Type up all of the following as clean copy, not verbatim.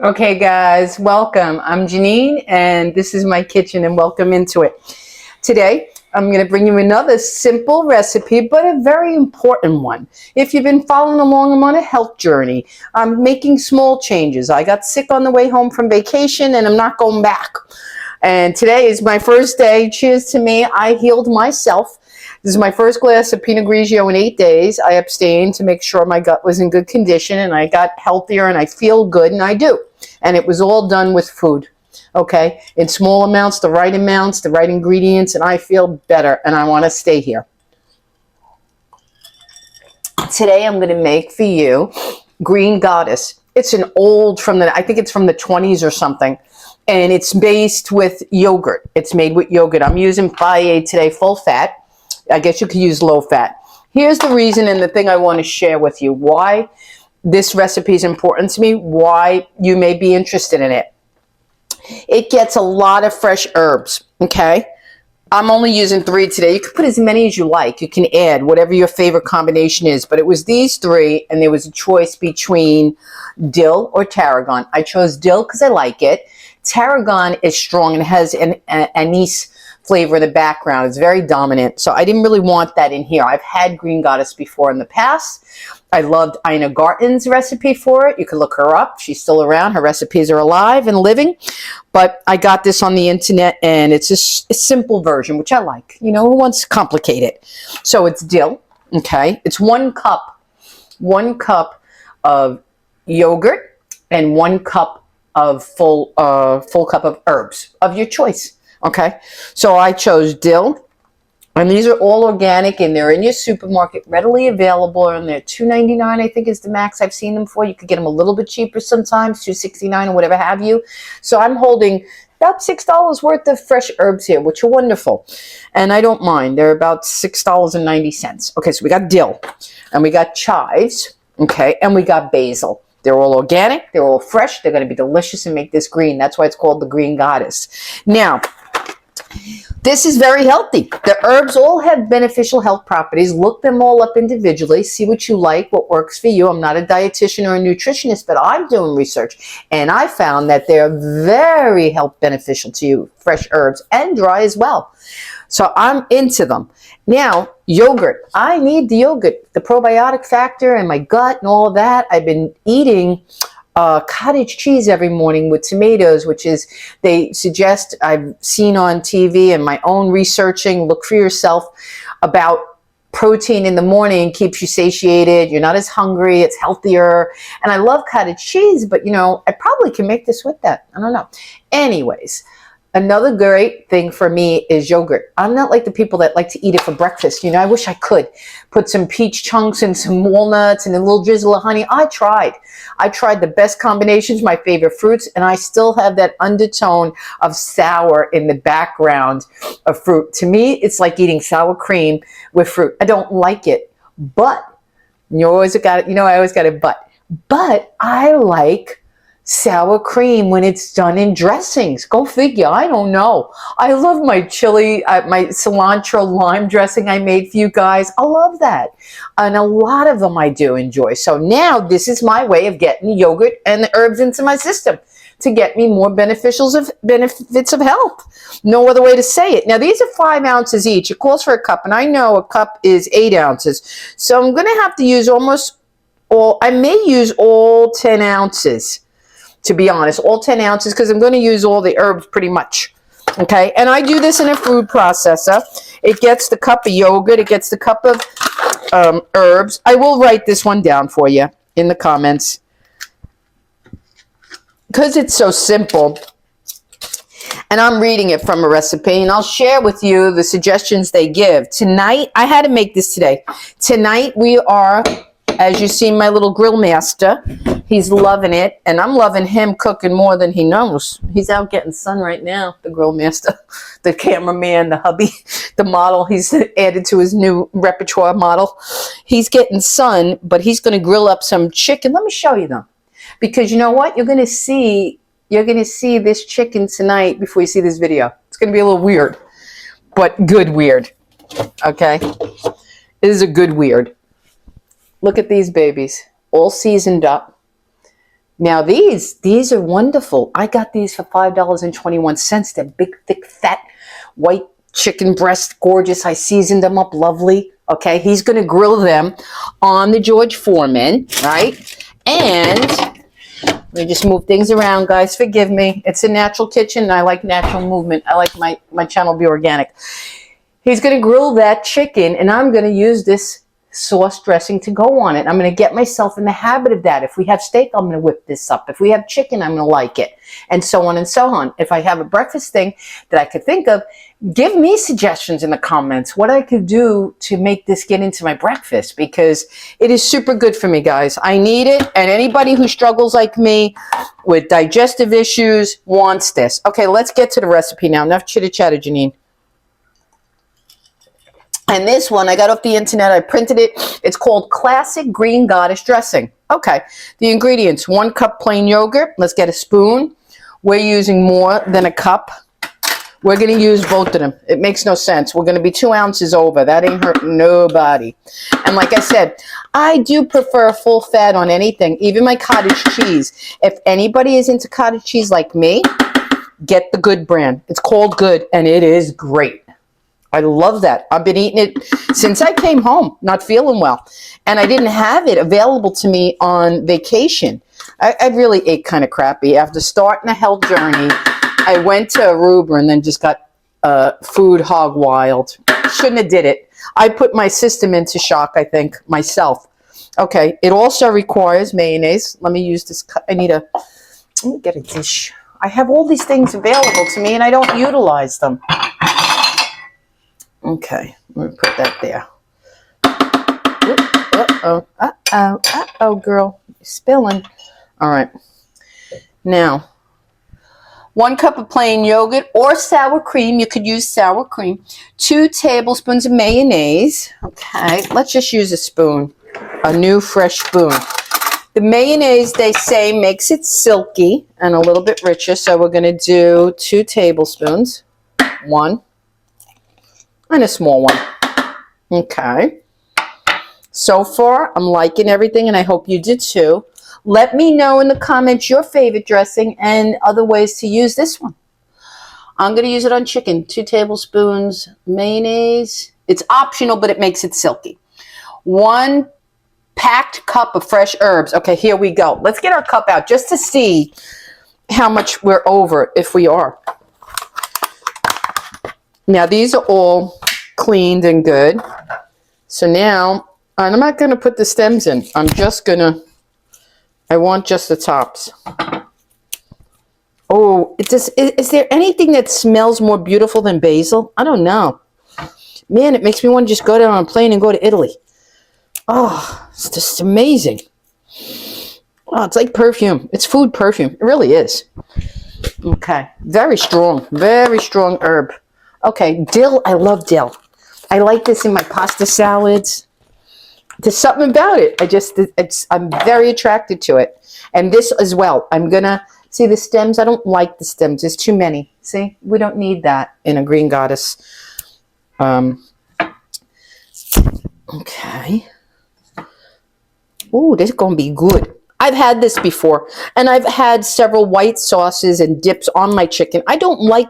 Okay, guys, welcome. I'm Janine, and this is my kitchen, and welcome into it. Today, I'm going to bring you another simple recipe, but a very important one. If you've been following along, I'm on a health journey. I'm making small changes. I got sick on the way home from vacation, and I'm not going back. And today is my first day. Cheers to me. I healed myself. This is my first glass of Pinot Grigio in 8 days. I abstained to make sure my gut was in good condition, and I got healthier, and I feel good, and I do. And it was all done with food, okay? In small amounts, the right ingredients, and I feel better, and I want to stay here. Today I'm going to make for you Green Goddess. It's an old, I think it's from the 20s or something. And it's based with yogurt. It's made with yogurt. I'm using Paille today, full fat. I guess you could use low fat. Here's the reason and the thing I want to share with you. Why this recipe is important to me. Why you may be interested in it. It gets a lot of fresh herbs, okay? I'm only using 3 today. You can put as many as you like. You can add whatever your favorite combination is. But it was these 3, and there was a choice between dill or tarragon. I chose dill because I like it. Tarragon is strong and has an anise flavor in the background. It's very dominant. So I didn't really want that in here. I've had Green Goddess before in the past. I loved Ina Garten's recipe for it. You can look her up. She's still around. Her recipes are alive and living. But I got this on the internet, and it's a simple version, which I like. You know, who wants to complicate it? So it's dill, okay? It's 1 cup of yogurt and 1 cup of full cup of herbs of your choice. Okay, so I chose dill, and these are all organic, and they're in your supermarket, readily available, and they're $2.99, I think is the max I've seen them for. You could get them a little bit cheaper sometimes, $2.69 or whatever have you. So I'm holding about $6 worth of fresh herbs here, which are wonderful, and I don't mind. They're about $6.90. Okay, so we got dill, and we got chives, okay, and we got basil. They're all organic. They're all fresh. They're going to be delicious and make this green. That's why it's called the Green Goddess. Now, this is very healthy. The herbs all have beneficial health properties. Look them all up individually. See what you like, what works for you. I'm not a dietitian or a nutritionist, but I'm doing research. And I found that they're very health beneficial to you, fresh herbs, and dry as well. So I'm into them. Now, yogurt. I need the yogurt, the probiotic factor and my gut and all of that. I've been eating cottage cheese every morning with tomatoes, which is, they suggest, I've seen on TV and my own researching, look for yourself, about protein in the morning keeps you satiated. You're not as hungry. It's healthier. And I love cottage cheese, but you know, I probably can make this with that. I don't know. Anyways, another great thing for me is yogurt. I'm not like the people that like to eat it for breakfast. You know, I wish I could put some peach chunks and some walnuts and a little drizzle of honey. I tried the best combinations, my favorite fruits, and I still have that undertone of sour in the background of fruit. To me, it's like eating sour cream with fruit. I don't like it, but you always got it. You know, I always got a but I like sour cream when it's done in dressings. Go figure. I don't know. I love my chili, my cilantro lime dressing I made for you guys. I love that. And a lot of them I do enjoy. So now this is my way of getting the yogurt and the herbs into my system to get me more benefits of health. No other way to say it. Now these are 5 ounces each. It calls for a cup, and I know a cup is 8 ounces. So I'm going to have to use I may use all 10 ounces. To be honest, all 10 ounces, because I'm going to use all the herbs pretty much. Okay, and I do this in a food processor. It gets the cup of yogurt. It gets the cup of herbs. I will write this one down for you in the comments, because it's so simple. And I'm reading it from a recipe, and I'll share with you the suggestions they give. Tonight, I had to make this today. Tonight, we are, as you see, my little grill master. He's loving it, and I'm loving him cooking more than he knows. He's out getting sun right now, the grill master, the cameraman, the hubby, the model. He's added to his new repertoire model. He's getting sun, but he's going to grill up some chicken. Let me show you them, because you know what? You're going to see this chicken tonight before you see this video. It's going to be a little weird, but good weird. Okay, it is a good weird. Look at these babies, all seasoned up. Now these are wonderful. I got these for $5.21. They're big, thick, fat, white chicken breast, gorgeous. I seasoned them up lovely. Okay, he's going to grill them on the George Foreman, right? And let me just move things around, guys. Forgive me. It's a natural kitchen, and I like natural movement. I like my channel to be organic. He's going to grill that chicken, and I'm going to use this sauce dressing to go on it. I'm going to get myself in the habit of that. If we have steak, I'm going to whip this up. If we have chicken, I'm going to like it, and so on and so on. If I have a breakfast thing that I could think of, give me suggestions in the comments what I could do to make this get into my breakfast, because it is super good for me, guys. I need it, and anybody who struggles like me with digestive issues wants this. Okay, let's get to the recipe now. Enough chitter-chatter, Janine. And this one, I got off the internet. I printed it. It's called Classic Green Goddess Dressing. Okay, the ingredients: 1 cup plain yogurt. Let's get a spoon. We're using more than a cup. We're going to use both of them. It makes no sense. We're going to be 2 ounces over. That ain't hurting nobody. And like I said, I do prefer full fat on anything, even my cottage cheese. If anybody is into cottage cheese like me, get the Good brand. It's called Good, and it is great. I love that. I've been eating it since I came home, not feeling well. And I didn't have it available to me on vacation. I really ate kind of crappy. After starting a health journey, I went to Aruba and then just got food hog wild. Shouldn't have did it. I put my system into shock, I think, myself. Okay, it also requires mayonnaise. Let me use this. Let me get a dish. I have all these things available to me and I don't utilize them. Okay, I'm going to put that there. Uh-oh, uh-oh, uh-oh, girl. You're spilling. All right. Now, 1 cup of plain yogurt or sour cream. You could use sour cream. 2 tablespoons of mayonnaise. Okay, let's just use a spoon. A new fresh spoon. The mayonnaise, they say, makes it silky and a little bit richer. So we're going to do 2 tablespoons. 1. And a small one. Okay. So far, I'm liking everything, and I hope you did too. Let me know in the comments your favorite dressing and other ways to use this one. I'm going to use it on chicken. 2 tablespoons mayonnaise. It's optional, but it makes it silky. 1 packed cup of fresh herbs. Okay, here we go. Let's get our cup out just to see how much we're over, if we are. Now, these are all cleaned and good. So now, I'm not going to put the stems in. I'm just going to, I want just the tops. Oh, is there anything that smells more beautiful than basil? I don't know. Man, it makes me want to just go down on a plane and go to Italy. Oh, it's just amazing. Oh, it's like perfume. It's food perfume. It really is. Okay, very strong herb. Okay, dill. I love dill. I like this in my pasta salads. There's something about it. I'm very attracted to it. And this as well. I'm going to, see the stems? I don't like the stems. There's too many. See? We don't need that in a green goddess. Okay. Ooh, this is going to be good. I've had this before, and I've had several white sauces and dips on my chicken. I don't like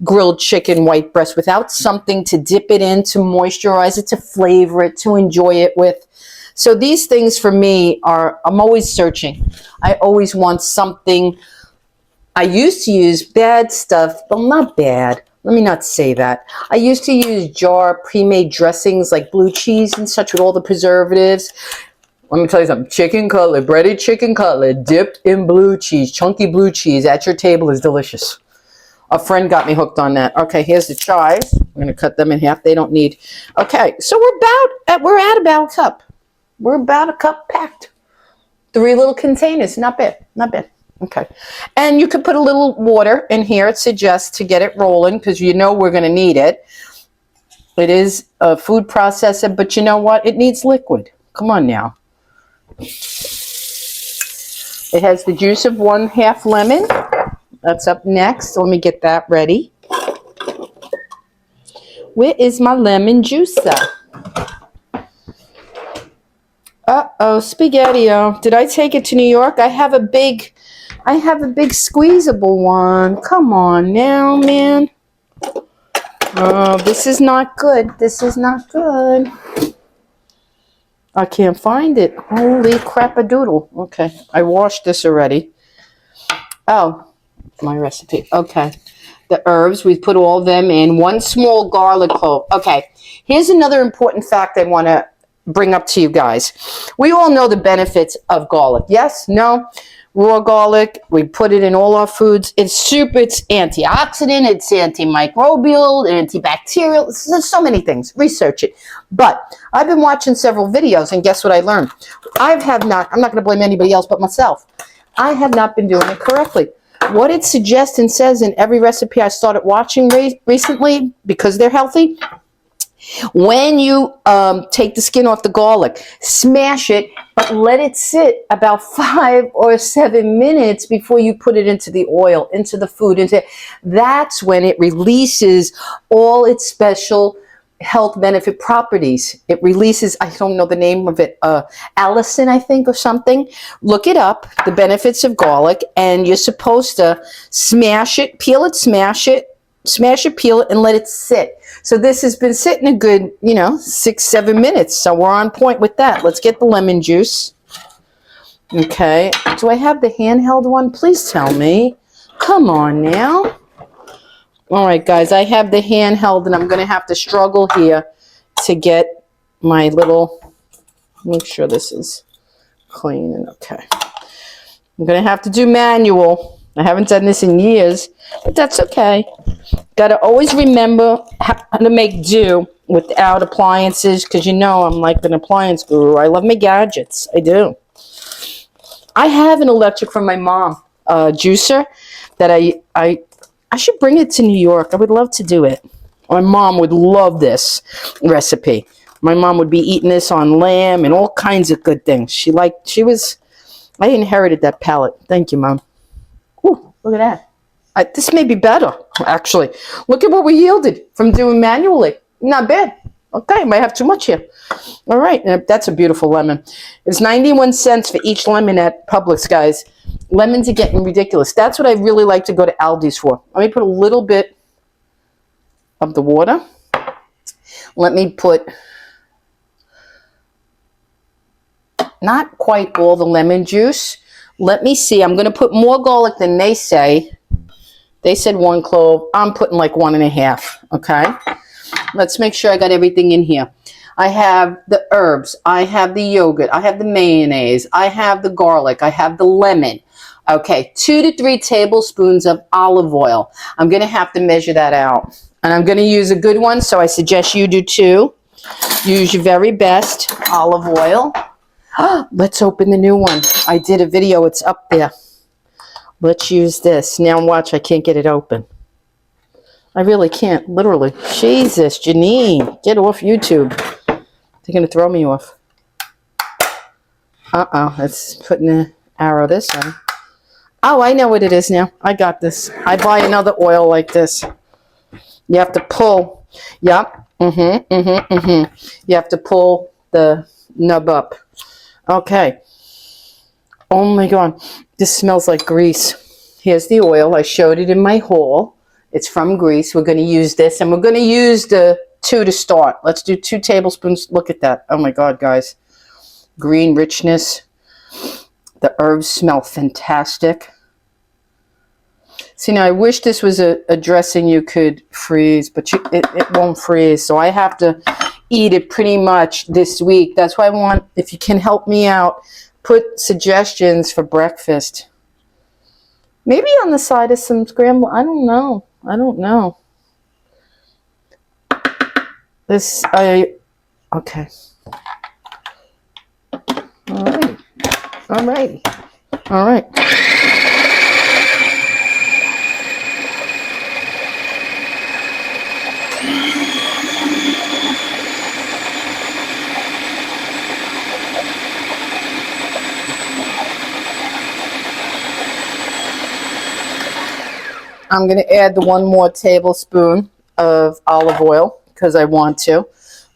grilled chicken white breast without something to dip it in, to moisturize it, to flavor it, to enjoy it with. So these things for me are, I'm always searching. I always want something. I used to use bad stuff, but not bad. Let me not say that. I used to use jar pre-made dressings like blue cheese and such with all the preservatives. Let me tell you something. Chicken cutlet, breaded chicken cutlet, dipped in blue cheese, chunky blue cheese at your table is delicious. A friend got me hooked on that. Okay, here's the chives. I'm going to cut them in half. They don't need. Okay, so we're at about a cup. We're about a cup packed. 3 little containers. Not bad. Not bad. Okay. And you could put a little water in here, it suggests, to get it rolling, because you know we're going to need it. It is a food processor, but you know what? It needs liquid. Come on now. It has the juice of 1/2 lemon. That's up next. Let me get that ready. Where is my lemon juicer? Uh-oh, spaghetti-o. Did I take it to New York? I have a big squeezable one. Come on now, man. Oh, this is not good. This is not good. I can't find it. Holy crap-a-doodle. Okay, I washed this already. Oh, my recipe. Okay. The herbs, we put all of them in. 1 small garlic clove. Okay, here's another important fact I want to bring up to you guys. We all know the benefits of garlic. Yes? No? Raw garlic, we put it in all our foods. It's antioxidant, it's antimicrobial, antibacterial. There's so many things. Research it. But I've been watching several videos, and guess what I learned? I'm not going to blame anybody else but myself. I have not been doing it correctly. What it suggests and says in every recipe I started watching recently, because they're healthy, when you take the skin off the garlic, smash it, but let it sit about 5 or 7 minutes before you put it into the oil, into the food. That's when it releases all its special health benefit properties. It releases, I don't know the name of it, allicin, I think, or something. Look it up, the benefits of garlic, and you're supposed to smash it, peel it, smash it, peel it, and let it sit. So this has been sitting a good, 6-7 minutes. So we're on point with that. Let's get the lemon juice. Okay. Do I have the handheld one? Please tell me. Come on now. All right, guys. I have the handheld, and I'm going to have to struggle here to get my little, make sure this is clean and okay. I'm going to have to do manual. I haven't done this in years, but that's okay. Got to always remember how to make do without appliances, because I'm like an appliance guru. I love my gadgets. I do. I have an electric from my mom, juicer, that I should bring it to New York. I would love to do it. My mom would love this recipe. My mom would be eating this on lamb and all kinds of good things. I inherited that palate. Thank you, Mom. Ooh, look at that. This may be better, actually. Look at what we yielded from doing manually. Not bad. Okay, might have too much here. All right, that's a beautiful lemon. It's 91 cents for each lemon at Publix, guys. Lemons are getting ridiculous. That's what I really like to go to Aldi's for. Let me put a little bit of the water. Let me put not quite all the lemon juice. Let me see. I'm going to put more garlic than they say. They said 1 clove. I'm putting like 1.5. Okay. Let's make sure I got everything in here. I have the herbs. I have the yogurt. I have the mayonnaise. I have the garlic. I have the lemon. Okay. 2 to 3 tablespoons of olive oil. I'm going to have to measure that out. And I'm going to use a good one, so I suggest you do too. Use your very best olive oil. Let's open the new one. I did a video. It's up there. Let's use this. Now watch. I can't get it open. I really can't. Literally. Jesus, Janine. Get off YouTube. They're going to throw me off. It's putting an arrow this way. Oh, I know what it is now. I got this. I buy another oil like this. You have to pull. Yep. You have to pull the nub up. Okay. Oh my God. This smells like grease. Here's the oil. I showed it in my haul. It's from Greece. We're going to use this, and we're going to use the 2 to start. Let's do 2 tablespoons. Look at that. Oh my God, guys. Green richness. The herbs smell fantastic. See, now I wish this was a dressing you could freeze, but it won't freeze. So I have to eat it pretty much this week. That's why I want, if you can help me out, put suggestions for breakfast. Maybe on the side of some scramble. I don't know. Okay. All right. I'm going to add the 1 more tablespoon of olive oil because I want to.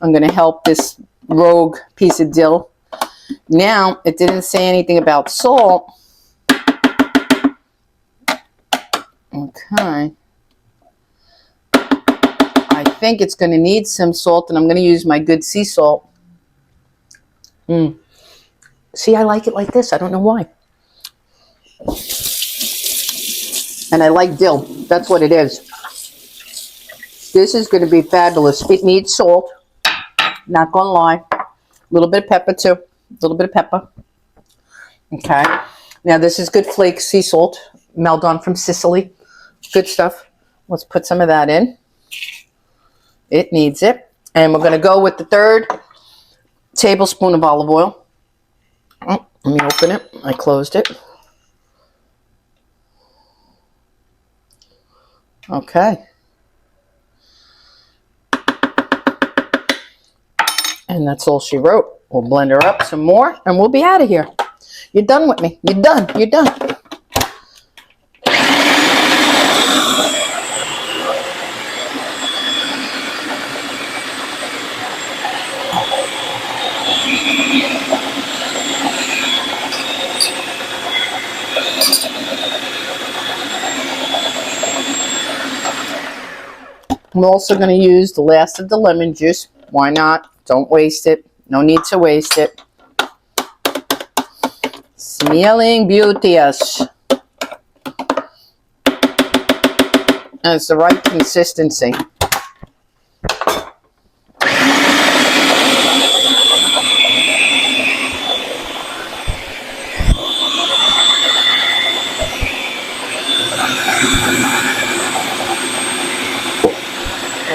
I'm going to help this rogue piece of dill Now, it didn't say anything about salt. Okay. I think it's going to need some salt, and I'm going to use my good sea salt. See, I like it like this. I don't know why. And I like dill. That's what it is. This is going to be fabulous. It needs salt. Not going to lie. A little bit of pepper, too. A little bit of pepper. Okay. Now, this is good flake sea salt. Meldon from Sicily. Good stuff. Let's put some of that in. It needs it. And we're going to go with the 3rd tablespoon of olive oil. Oh, let me open it. I closed it. Okay. And that's all she wrote. We'll blend her up some more, and we'll be out of here. You're done with me. You're done. You're done. I'm also going to use the last of the lemon juice. Why not? Don't waste it. No need to waste it. Smelling beauteous. And it's the right consistency.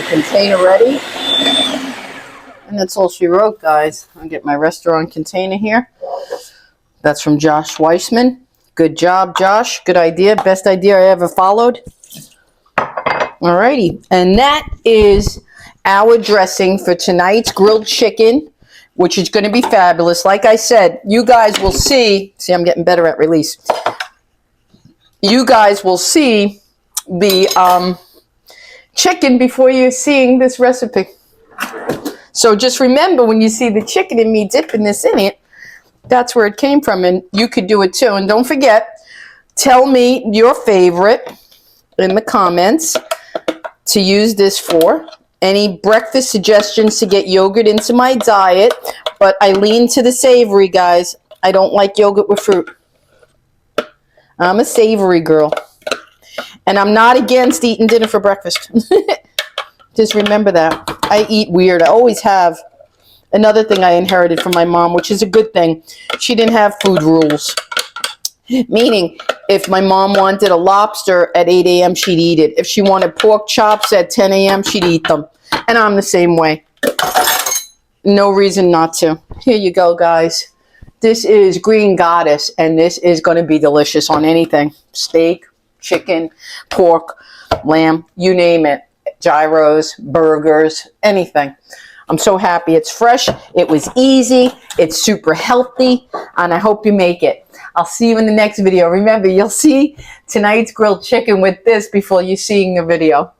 Container ready, and that's all she wrote, guys. I'll get my restaurant container here. That's from Josh Weissman. Good job, Josh. Good idea. Best idea I ever followed. Alrighty, and that is our dressing for tonight's grilled chicken, which is going to be fabulous. Like I said, you guys will see. See, I'm getting better at release. You guys will see the chicken before you're seeing this recipe. So just remember, when you see the chicken and me dipping this in it, that's where it came from, and you could do it too. And don't forget, tell me your favorite in the comments to use this for. Any breakfast suggestions to get yogurt into my diet, but I lean to the savory, guys. I don't like yogurt with fruit. I'm a savory girl. And I'm not against eating dinner for breakfast. Just remember that. I eat weird. I always have. Another thing I inherited from my mom, which is a good thing. She didn't have food rules. Meaning, if my mom wanted a lobster at 8 a.m., she'd eat it. If she wanted pork chops at 10 a.m., she'd eat them. And I'm the same way. No reason not to. Here you go, guys. This is Green Goddess, and this is going to be delicious on anything. Steak, chicken, pork, lamb, you name it. Gyros, burgers, anything. I'm so happy it's fresh. It was easy. It's super healthy, and I hope you make it. I'll see you in the next video. Remember, you'll see tonight's grilled chicken with this before you're seeing the video.